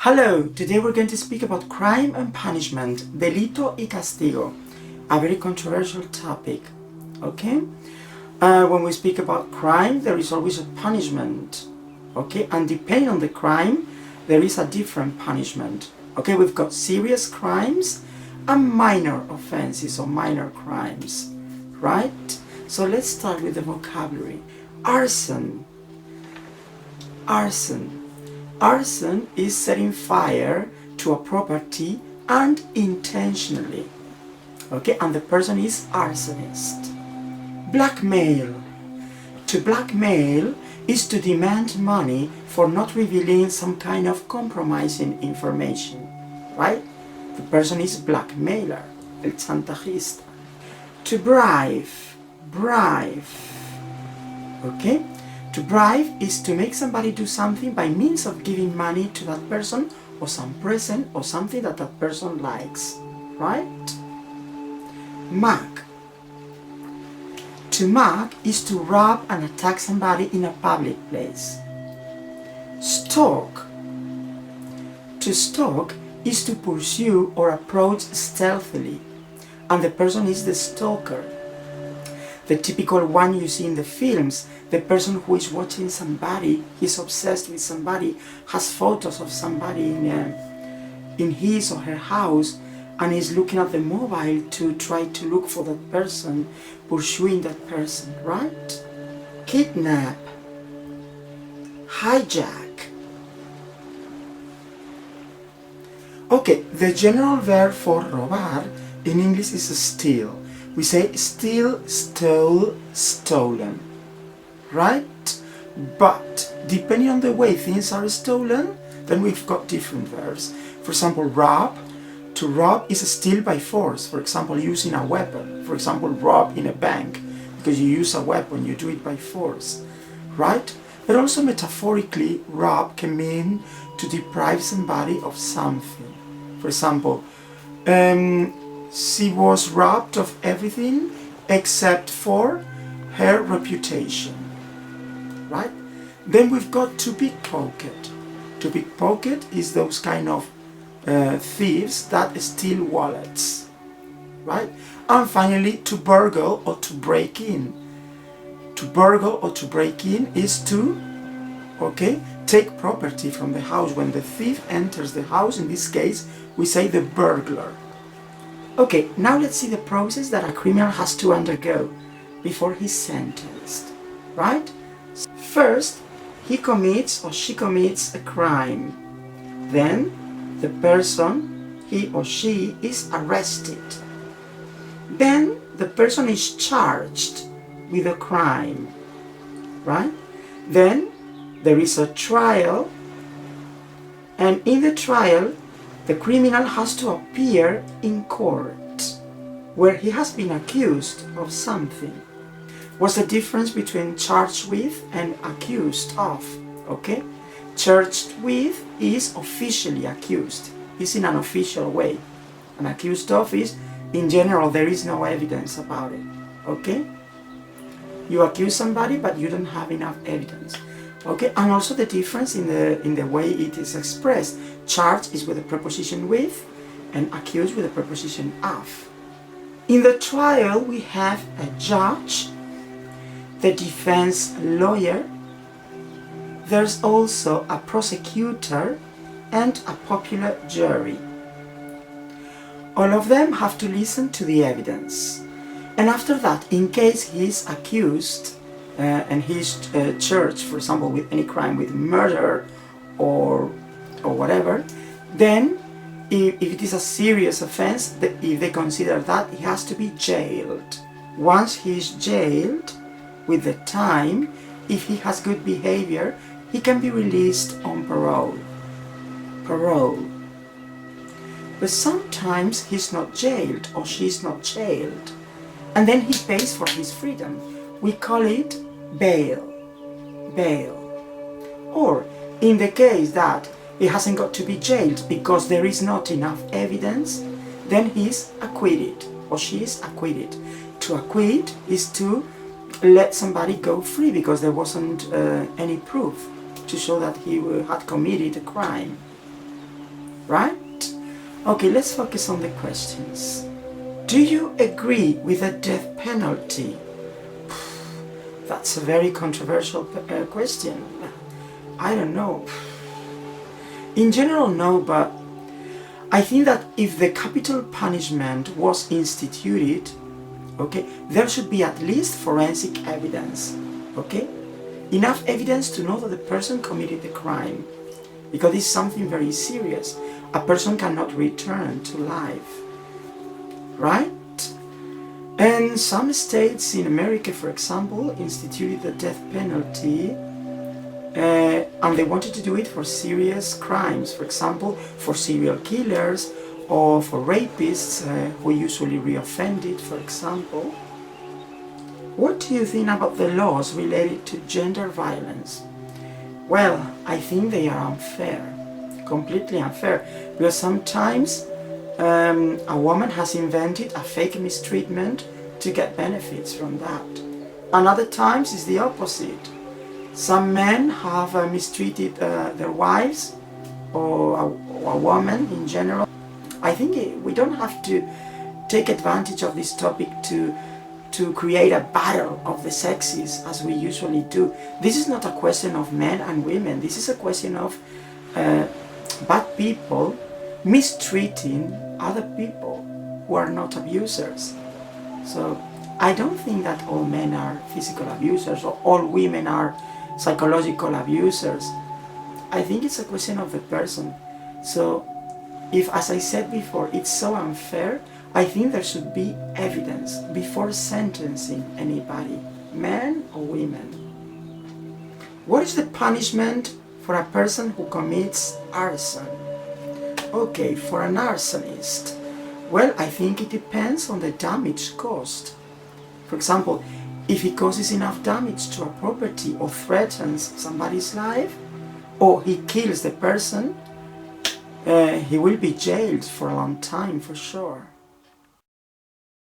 Hello, today we're going to speak about crime and punishment, delito y castigo, a very controversial topic, okay? When we speak about crime, there is always a punishment, okay? And depending on the crime, there is a different punishment, okay? We've got serious crimes and minor offenses or minor crimes, right? So let's start with the vocabulary. Arson. Arson. Arson is setting fire to a property and intentionally. Okay, and the person is arsonist. Blackmail. To blackmail is to demand money for not revealing some kind of compromising information. Right? The person is blackmailer, el chantajista. To bribe. Bribe. Okay? To bribe is to make somebody do something by means of giving money to that person or some present or something that that person likes, right? Mug. To mug is to rob and attack somebody in a public place. Stalk. To stalk is to pursue or approach stealthily, and the person is the stalker. The typical one you see in the films, the person who is watching somebody, he's obsessed with somebody, has photos of somebody in his or her house, and is looking at the mobile to try to look for that person, pursuing that person, right? Kidnap. Hijack. Okay, the general verb for robar in English is steal. We say steal, stole, stolen, right? But depending on the way things are stolen, then we've got different verbs. For example, rob. To rob is steal by force. For example, using a weapon. For example, rob in a bank. Because you use a weapon, you do it by force, right? But also metaphorically, rob can mean to deprive somebody of something. For example, she was robbed of everything except for her reputation, right? Then we've got to pickpocket. To pickpocket is those kind of thieves that steal wallets, right? And finally, to burgle or to break in. To burgle or to break in is to, okay, take property from the house. When the thief enters the house, in this case, we say the burglar. Okay, now let's see the process that a criminal has to undergo before he's sentenced, right? First, he commits or she commits a crime. Then, the person, he or she, is arrested. Then, the person is charged with a crime, right? Then, there is a trial, and in the trial, the criminal has to appear in court where he has been accused of something. What's the difference between charged with and accused of? Okay? Charged with is officially accused. It's in an official way. And accused of is, in general, there is no evidence about it. Okay? You accuse somebody, but you don't have enough evidence. Okay, and also the difference in the way it is expressed. Charged is with the preposition with, and accused with the preposition of. In the trial, we have a judge, the defense lawyer. There's also a prosecutor and a popular jury. All of them have to listen to the evidence. And after that, in case he is accused, and he's charged, for example, with any crime, with murder or whatever, then if it is a serious offense, if they consider that, he has to be jailed. Once he is jailed, with the time, if he has good behavior, he can be released on parole. Parole. But sometimes he's not jailed or she's not jailed, and then he pays for his freedom. We call it bail. Bail. Or in the case that he hasn't got to be jailed because there is not enough evidence, then he's acquitted or she is acquitted. To acquit is to let somebody go free because there wasn't any proof to show that he had committed a crime. right? Okay, let's focus on the questions. Do you agree with the death penalty? That's a very controversial question. I don't know. In general, no, but I think that if the capital punishment was instituted, okay, there should be at least forensic evidence, okay? Enough evidence to know that the person committed the crime, because it's something very serious. A person cannot return to life, right? And some states in America, for example, instituted the death penalty, and they wanted to do it for serious crimes, for example, for serial killers or for rapists who usually reoffended, for example. What do you think about the laws related to gender violence? Well, I think they are unfair, completely unfair, because sometimes a woman has invented a fake mistreatment to get benefits from that. And other times it's the opposite. Some men have mistreated their wives or a woman in general. I think we don't have to take advantage of this topic to create a battle of the sexes as we usually do. This is not a question of men and women. This is a question of bad people mistreating other people who are not abusers. So I don't think that all men are physical abusers or all women are psychological abusers. I think it's a question of the person. So if, as I said before, it's so unfair, I think there should be evidence before sentencing anybody, men or women. What is the punishment for a person who commits arson? Okay, for an arsonist, well, I think it depends on the damage caused. For example, if he causes enough damage to a property or threatens somebody's life, or he kills the person, he will be jailed for a long time for sure.